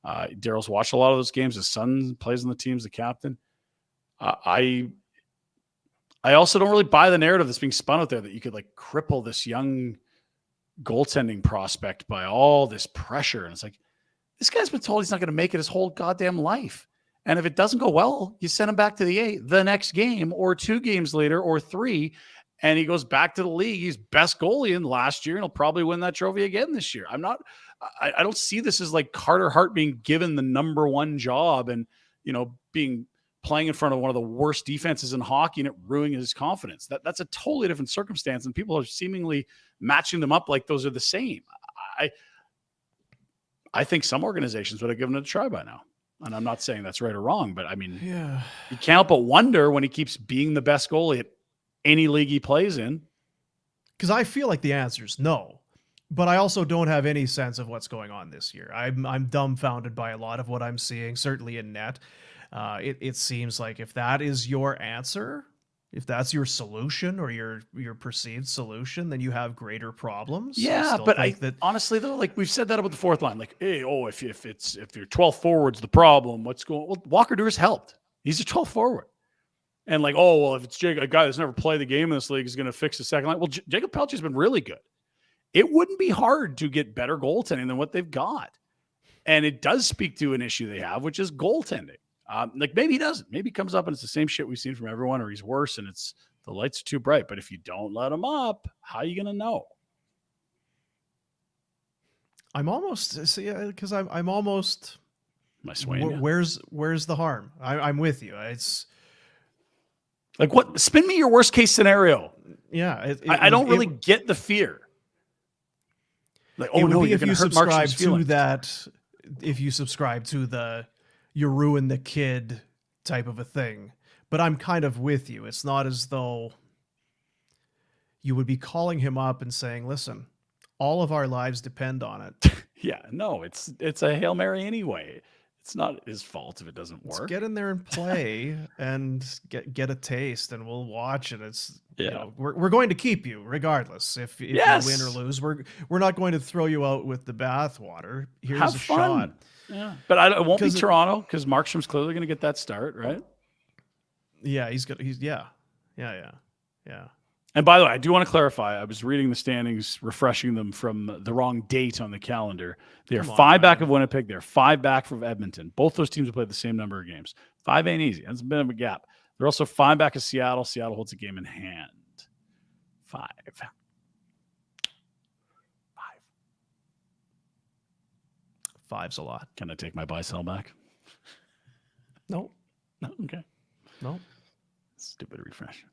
Daryl's watched a lot of those games. His son plays on the team as the captain. I also don't really buy the narrative that's being spun out there that you could cripple this young goaltending prospect by all this pressure. And it's like, this guy's been told he's not going to make it his whole goddamn life. And if it doesn't go well, you send him back to the A the next game or 2 games later or 3, and he goes back to the league. He's best goalie in last year, and he'll probably win that trophy again this year. I don't see this as Carter Hart being given the number 1 job and, playing in front of one of the worst defenses in hockey and it ruining his confidence. That's a totally different circumstance, and people are seemingly matching them up like those are the same. I think some organizations would have given it a try by now. And I'm not saying that's right or wrong, but I mean, yeah, you can't help but wonder when he keeps being the best goalie at any league he plays in. Because I feel like the answer is no, but I also don't have any sense of what's going on this year. I'm dumbfounded by a lot of what I'm seeing, certainly in net. It seems like if that is your answer, if that's your solution or your perceived solution, then you have greater problems. Yeah, but honestly though, we've said that about the fourth line. If your 12th forward's the problem, what's going? Well, Walker Duehr's helped. He's a 12th forward, and if it's a guy that's never played the game in this league is going to fix the second line. Well, Jacob Pelche's been really good. It wouldn't be hard to get better goaltending than what they've got, and it does speak to an issue they have, which is goaltending. Maybe he doesn't. Maybe he comes up and it's the same shit we've seen from everyone, or he's worse and it's the lights are too bright. But if you don't let him up, how are you going to know? I'm almost because I'm almost. Am I swaying? Where's the harm? I'm with you. It's what? Spin me your worst case scenario. Yeah, I don't really get the fear. You're going to hurt Markstrom's feelings. If you subscribe to the you ruin the kid type of a thing. But I'm kind of with you. It's not as though you would be calling him up and saying, listen, all of our lives depend on it. Yeah, no, it's a Hail Mary anyway. It's not his fault if it doesn't work. Let's get in there and play and get a taste, and we'll watch it. We're going to keep you regardless. If you win or lose, we're not going to throw you out with the bathwater. Here's Have a fun. shot. Yeah, but it won't be Toronto because Markstrom's clearly going to get that start, right? Yeah, yeah. And by the way, I do want to clarify. I was reading the standings, refreshing them from the wrong date on the calendar. They are 5 back of Winnipeg. They're 5 back from Edmonton. Both those teams have played the same number of games. 5 ain't easy. That's a bit of a gap. They're also 5 back of Seattle. Seattle holds a game in hand. 5. 5's a lot. Can I take my buy sell back? No, No. Okay. no. Stupid refresh.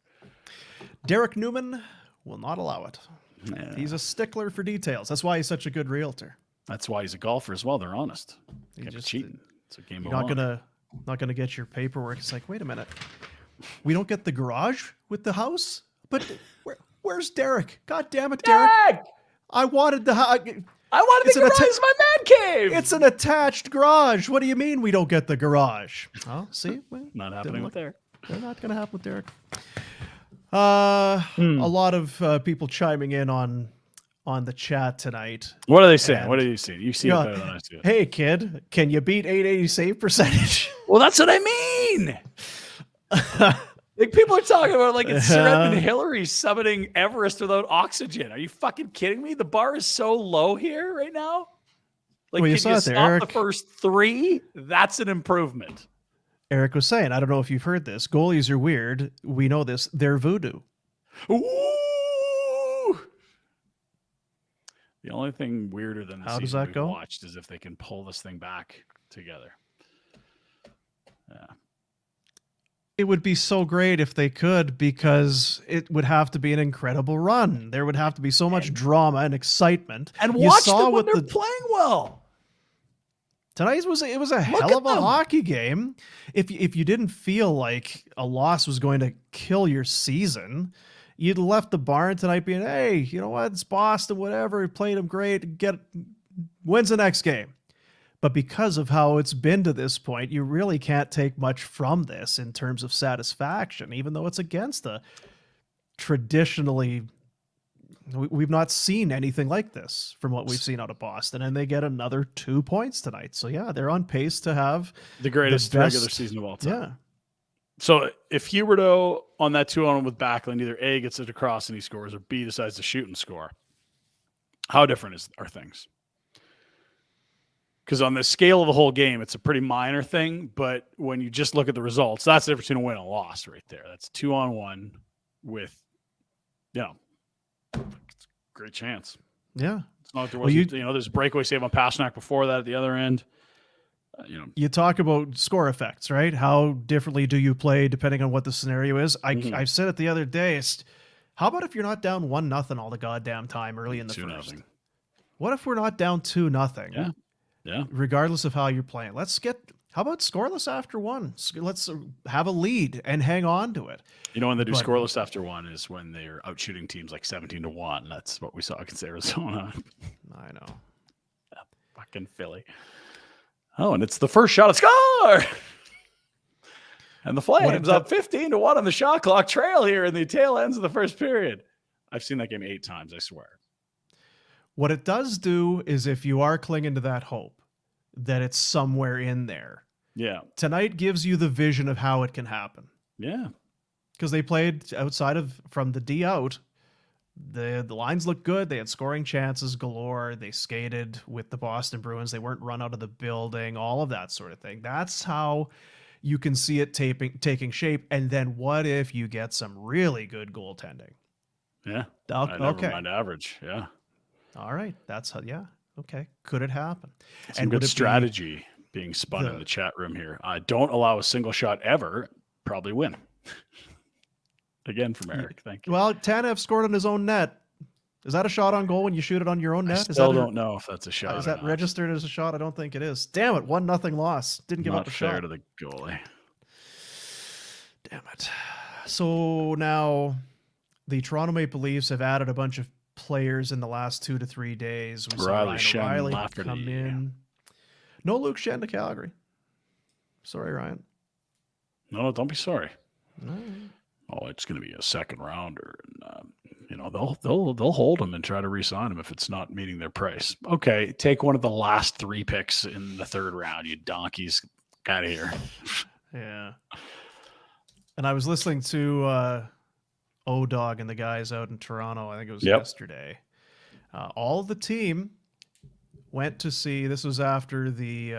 Derrick Newman will not allow it. Yeah. He's a stickler for details. That's why he's such a good realtor. That's why he's a golfer as well. They're honest. He Can't be just- cheating. It's a game You're of not gonna get your paperwork. It's like, wait a minute, we don't get the garage with the house, but where's Derrick? God damn it, Derrick! I wanted the house. I wanted It's the an garage as my man cave. It's an attached garage. What do you mean we don't get the garage? Oh, see, well, not happening with Derrick. they're not gonna happen with Derrick. A lot of people chiming in on the chat tonight. What are they saying? And- What do you see? You see it better than I see it. Hey kid, can you beat 880 save percentage? Well, that's what I mean. Like people are talking about like it's Sir Edmund Hillary summiting Everest without oxygen. Are you fucking kidding me? The bar is so low here right now. Like, Well, you can saw you it there, stop the Eric. first 3? That's an improvement. Eric was saying, I don't know if you've heard this. Goalies are weird. We know this. They're voodoo. Ooh. The only thing weirder than the How does season that we've go? watched is if they can pull this thing back together. Yeah. It would be so great if they could, because it would have to be an incredible run. There would have to be so much drama and excitement. And You watch saw them when with they're playing well. Tonight's was a Look hell at of a them. hockey game. If you didn't feel like a loss was going to kill your season, you'd left the barn tonight being, hey, you know what? It's Boston, whatever. We played them great. Wins the next game. But because of how it's been to this point, you really can't take much from this in terms of satisfaction, even though it's against a traditionally. We've not seen anything like this from what we've seen out of Boston, and they get another 2 points tonight. So yeah, they're on pace to have The greatest best- regular season of all time. yeah. So if Huberdeau on that 2-on with Backlund, either A gets it across and he scores, or B decides to shoot and score, how different are things? Because on the scale of the whole game, it's a pretty minor thing. But when you just look at the results, that's the difference between a win and a loss right there. That's 2-on-1 with, it's a great chance. Yeah. It's not like there Well, wasn't, there's a breakaway save on Pasternak before that at the other end. You talk about score effects, right? How differently do you play depending on what the scenario is? I said it the other day. How about if you're not down 1-0 all the goddamn time early in the 2-0. first? What if we're not down 2-0? Yeah. Yeah. Regardless of how you're playing. How about scoreless after 1? Let's have a lead and hang on to it. When they do But- scoreless after 1 is when they're out shooting teams like 17-1. That's what we saw against Arizona. I know. Fucking Philly. Oh, and it's the first shot of score. And the Flames up 15-1 on the shot clock trail here in the tail ends of the first period. I've seen that game 8 times, I swear. What it does do is if you are clinging to that hope that it's somewhere in there, Yeah. tonight gives you the vision of how it can happen. Yeah. Because they played from the D out. The lines looked good. They had scoring chances galore. They skated with the Boston Bruins. They weren't run out of the building, all of that sort of thing. That's how you can see it taking shape. And then what if you get some really good goaltending? Yeah. Okay. Never mind average. Yeah. All right. That's how, yeah. Okay. Could it happen? Some would good it be strategy being spun in the chat room here. Don't allow a single shot ever. Probably win. Again from Eric. Thank you. Well, Tanev scored on his own net. Is that a shot on goal when you shoot it on your own net? I still don't know if that's a shot. Is or that not. registered as a shot? I don't think it is. Damn it. 1-0 loss. Didn't give Not up a fair shot. to the goalie. Damn it. So now the Toronto Maple Leafs have added a bunch of players in the last 2 to 3 days. We saw Riley, Ryan Shen, O'Reilly Lafferty. come in. No Luke Shen to Calgary. Sorry, Ryan. No, don't be sorry. No. Oh, it's going to be a second rounder, and they'll hold him and try to re-sign him if it's not meeting their price. Okay, take one of the last 3 picks in the third round, you donkeys. Out of here. Yeah. And I was listening to O-Dog and the guys out in Toronto. I think it was yesterday. All the team went to see. This was after the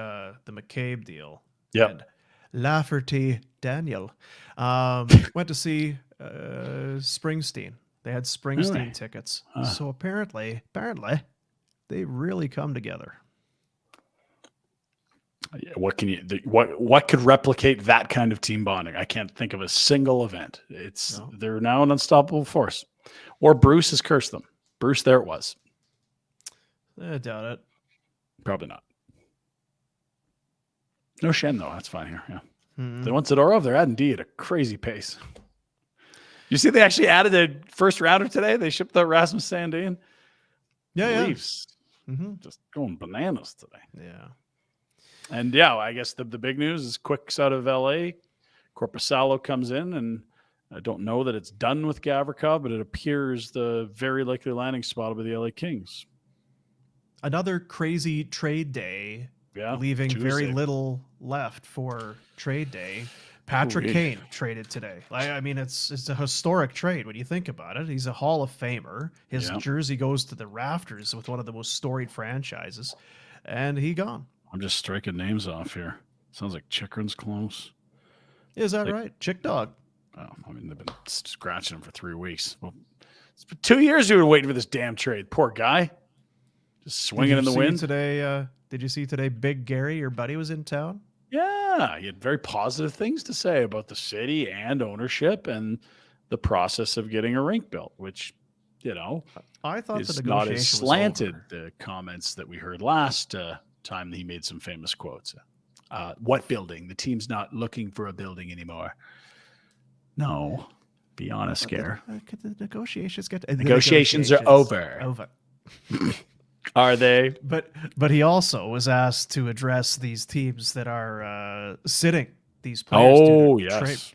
McCabe deal. Yep. And Lafferty Daniel went to see Springsteen. They had Springsteen Really? tickets. So apparently, they really come together. What can you? What could replicate that kind of team bonding? I can't think of a single event. They're now an unstoppable force. Or Bruce has cursed them. Bruce, there it was. I doubt it. Probably not. No Shen though. That's fine here. Yeah. Then once Zadorov, they're adding D at a crazy pace. You see, they actually added a first rounder today. They shipped out Rasmus Sandin. Yeah, Leafs just going bananas today. yeah. And yeah, I guess the big news is Quick's out of LA. Korpisalo comes in, and I don't know that it's done with Gavrikov, but it appears the very likely landing spot will be the LA Kings. Another crazy trade day. Yeah, leaving Tuesday. very little left for trade day. Patrick Kane traded today. I mean, it's a historic trade when you think about it. He's a Hall of Famer. His jersey goes to the rafters with one of the most storied franchises, and he gone. I'm just striking names off here. Sounds like Chikrin's close. Is that right? Chick Dog. Oh, I mean, they've been scratching him for 3 weeks. Well, it's been 2 years we were waiting for this damn trade. Poor guy. Just swinging in the wind. Today, did you see today Big Gary, your buddy, was in town? Yeah, he had very positive things to say about the city and ownership and the process of getting a rink built, which, I thought is the not negotiation as was slanted. over. The comments that we heard last time he made some famous quotes. What building? The team's not looking for a building anymore. No, be honest, Scare. The negotiations Negotiations are over. Over. Are they? But he also was asked to address these teams that are sitting these players. Oh, due to trade. yes.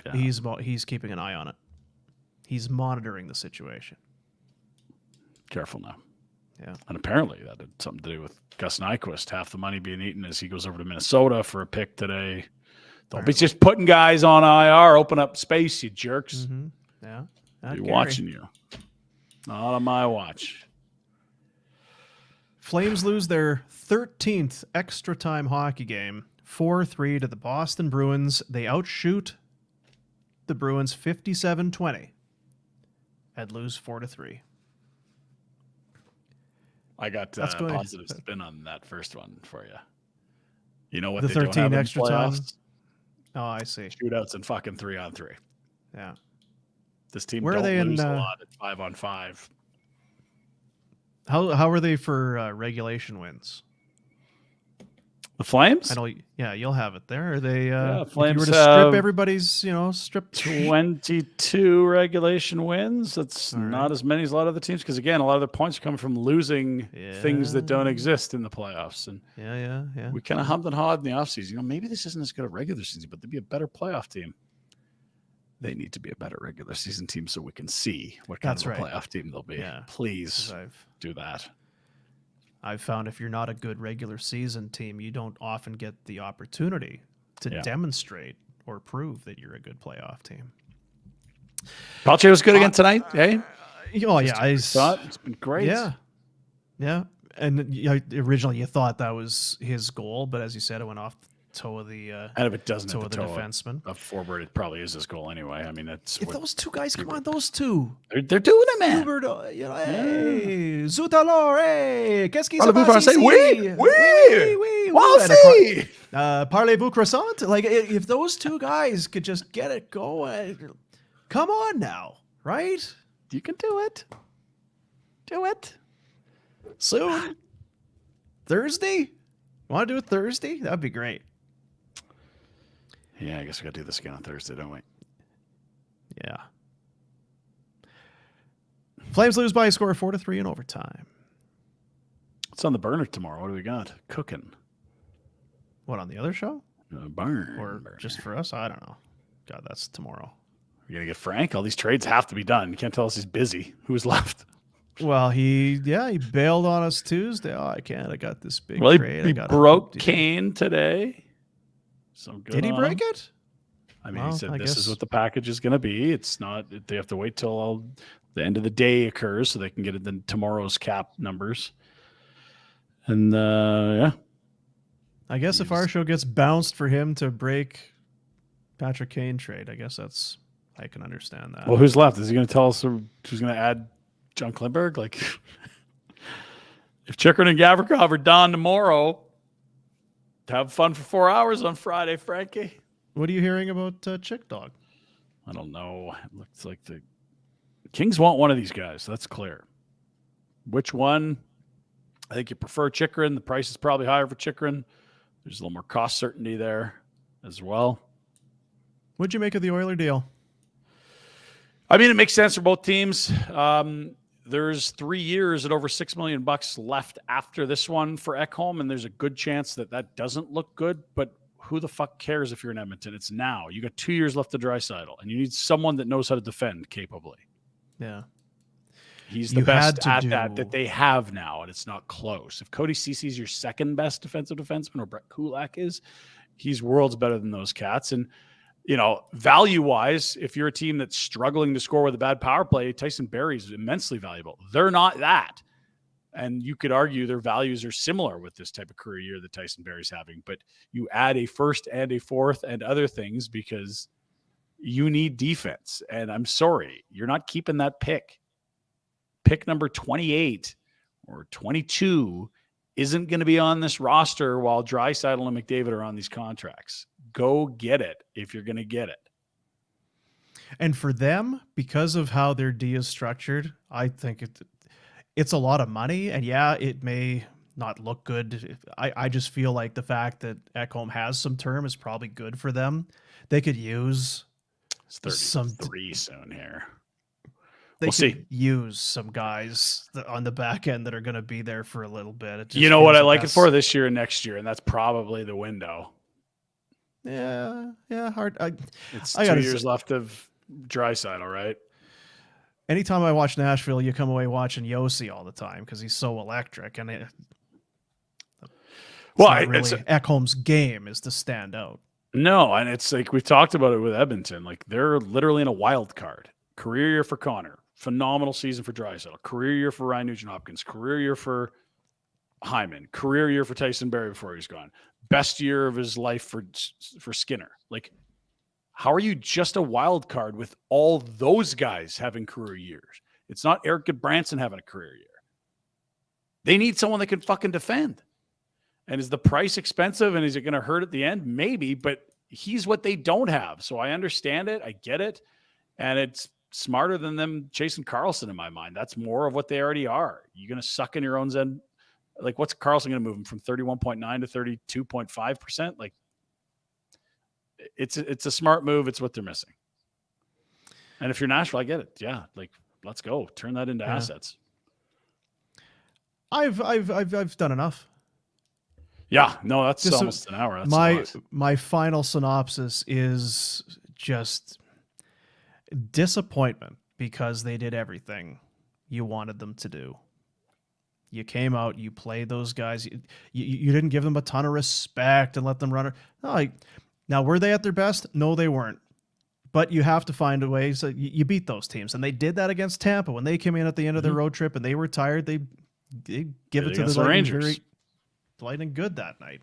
Yeah. He's keeping an eye on it. He's monitoring the situation. Careful now. Yeah. And apparently that had something to do with Gus Nyquist. Half the money being eaten as he goes over to Minnesota for a pick today. Don't be just putting guys on IR. Open up space, you jerks. Mm-hmm. Yeah. I'll be watching you. Not on my watch. Flames lose their 13th extra time hockey game, 4-3 to the Boston Bruins. They outshoot the Bruins 57-20 and lose 4-3. I got positive spin on that first one for you. You know what The they 13 don't have in extra time? playoffs? Oh, I see. Shootouts and fucking 3-on-3. Yeah. This team Where are don't they lose in, a lot at 5-on-5. How are they for regulation wins? The Flames? I know. Yeah, you'll have it there. Are they? Flames if you were to have strip everybody's, strip 22 regulation wins. That's not as many as a lot of other teams because, again, a lot of the points are coming from losing things that don't exist in the playoffs. And yeah. we kind of hummed and hawed in the offseason. Maybe this isn't as good a regular season, but they'd be a better playoff team. They need to be a better regular season team so we can see what kind of a playoff team they'll be. Yeah. Please do that. I've found if you're not a good regular season team, you don't often get the opportunity to demonstrate or prove that you're a good playoff team. Palche was good again tonight, eh? I thought it's been great. Yeah. And originally you thought that was his goal, but as you said, it went off the toe of the and if it doesn't toe hit of the the toe defenseman. of forward, it probably is his goal anyway. I mean, it's if those two guys, come on, those two. They're doing it, man. Huberdeau, hey, Zutalor, hey, qu'est-ce qui se Parlez-vous passe français? ici? Oui. Oui. Parlez-vous croissant? Like, if those two guys could just get it going, come on now, right? You can do it. Do it. Soon. Thursday? You want to do it Thursday? That'd be great. Yeah, I guess we got to do this again on Thursday, don't we? Yeah. Flames lose by a score of 4-3 in overtime. It's on the burner tomorrow. What do we got? Cooking. What, on the other show? Burn. Or just for us? I don't know. God, that's tomorrow. We're going to get Frank? All these trades have to be done. You can't tell us he's busy. Who's left? Well, he bailed on us Tuesday. Oh, I can't. I got this big trade. He broke Kane today. So good. Did he break it? I mean, he said this is what the package is going to be. It's not. They have to wait till the end of the day occurs so they can get it in tomorrow's cap numbers. And yeah, I guess if our show gets bounced for him to break Patrick Kane trade, I guess I can understand that. Well, who's left? Is he going to tell us who's going to add John Klingberg? Like, if Chikrin and Gavrikov are done tomorrow, have fun for 4 hours on Friday, Frankie. What are you hearing about Chick Dog? I don't know. It looks like the Kings want one of these guys. That's clear. Which one? I think you prefer Chychrun. The price is probably higher for Chychrun. There's a little more cost certainty there as well. What'd you make of the Oiler deal? I mean, it makes sense for both teams. There's 3 years at over $6 million left after this one for Ekholm, and there's a good chance that doesn't look good. But who the fuck cares if you're in Edmonton? It's now. You got 2 years left to Draisaitl, and you need someone that knows how to defend capably. Yeah. He's the best at that they have now, and it's not close. If Cody Ceci is your second best defensive defenseman, or Brett Kulak is, he's worlds better than those cats. And, you know, value-wise, if you're a team that's struggling to score with a bad power play, Tyson Barrie is immensely valuable. They're not that. And you could argue their values are similar with this type of career year that Tyson Barrie's having. But you add a first and a fourth and other things because you need defense. And I'm sorry, you're not keeping that pick. Pick number 28 or 22 isn't going to be on this roster while Draisaitl and McDavid are on these contracts. Go get it if you're going to get it. And for them, because of how their D is structured, I think it's a lot of money. And yeah, it may not look good. I just feel like the fact that Ekholm has some term is probably good for them. They could use it's 33 soon here. They we'll see. Use some guys on the back end that are going to be there for a little bit. You know what I like it for this year and next year, and that's probably the window. Yeah, hard. It's 2 years left of Draisaitl, right? Anytime I watch Nashville, you come away watching Yossi all the time because he's so electric. And Ekholm's game is to stand out. No, and it's like we've talked about it with Edmonton. Like they're literally in a wild card. Career year for Connor. Phenomenal season for Draisaitl. Career year for Ryan Nugent-Hopkins. Career year for Hyman. Career year for Tyson Barrie before he's gone. Best year of his life for Skinner. Like, how are you just a wild card with all those guys having career years? It's not Eric Goodbranson having a career year. They need someone that can fucking defend. And is the price expensive and is it going to hurt at the end? Maybe, but he's what they don't have. So I understand it. I get it. And it's smarter than them chasing Carlson in my mind. That's more of what they already are. You're going to suck in your own end. Like, what's Carlson going to move him from 31.9 to 32.5%? Like, it's a smart move. It's what they're missing. And if you're Nashville, I get it. Yeah, like, let's go. Turn that into assets. I've done enough. Yeah, no, that's just almost an hour. That's my final synopsis is just disappointment because they did everything you wanted them to do. You came out, you played those guys. You didn't give them a ton of respect and let them run. Now, were they at their best? No, they weren't. But you have to find a way. So you beat those teams. And they did that against Tampa. When they came in at the end of their road trip and they were tired, they give it to the Rangers. Lightning good that night.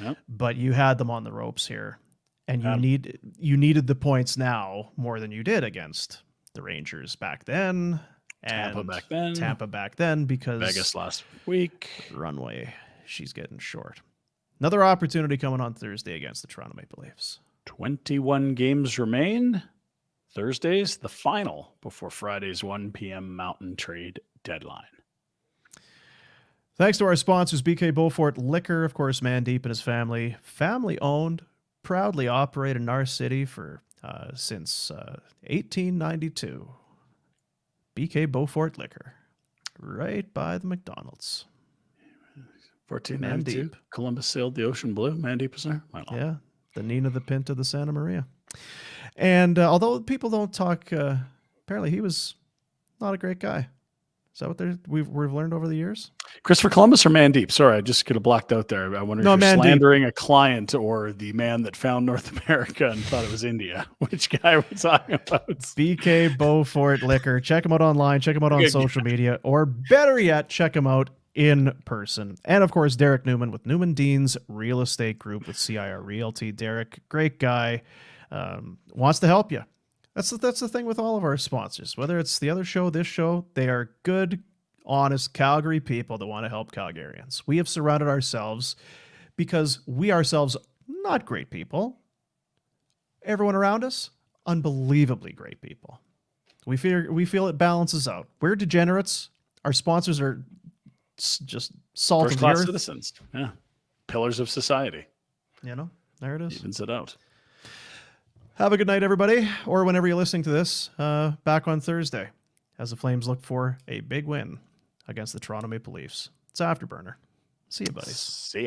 Yep. But you had them on the ropes here. And you needed the points now more than you did against the Rangers back then. And Tampa back then because Vegas last week. Runway, she's getting short. Another opportunity coming on Thursday against the Toronto Maple Leafs. 21 games remain. Thursday's the final before Friday's 1 p.m. Mountain trade deadline. Thanks to our sponsors, BK Bowfort Liquor, of course, Mandeep and his family. Family owned, proudly operated in our city for since 1892. BK Bowfort Liquor, right by the McDonald's. 1492. Columbus sailed the ocean blue. Mandeep is there. Yeah, the Nina, the Pinta, the Santa Maria. And although people don't talk, apparently he was not a great guy. Is that what we've learned over the years? Christopher Columbus or Mandeep? Sorry, I just could have blacked out there. I wonder if you're slandering a client or the man that found North America and thought it was India. Which guy we're talking about? BK Bowfort Liquor. Check him out online. Check him out on social media. Or better yet, check him out in person. And of course, Derrick Newman with Newman Dean's Real Estate Group with CIR Realty. Derrick, great guy, wants to help you. That's the thing with all of our sponsors. Whether it's the other show, this show, they are good, honest Calgary people that want to help Calgarians. We have surrounded ourselves because we ourselves, not great people. Everyone around us, unbelievably great people. We feel it balances out. We're degenerates. Our sponsors are just salt of the First-class earth. citizens. Yeah. Pillars of society. You know, there it is. Evens it out. Have a good night, everybody, or whenever you're listening to this, back on Thursday, as the Flames look for a big win against the Toronto Maple Leafs. It's Afterburner. See you, buddies. See ya.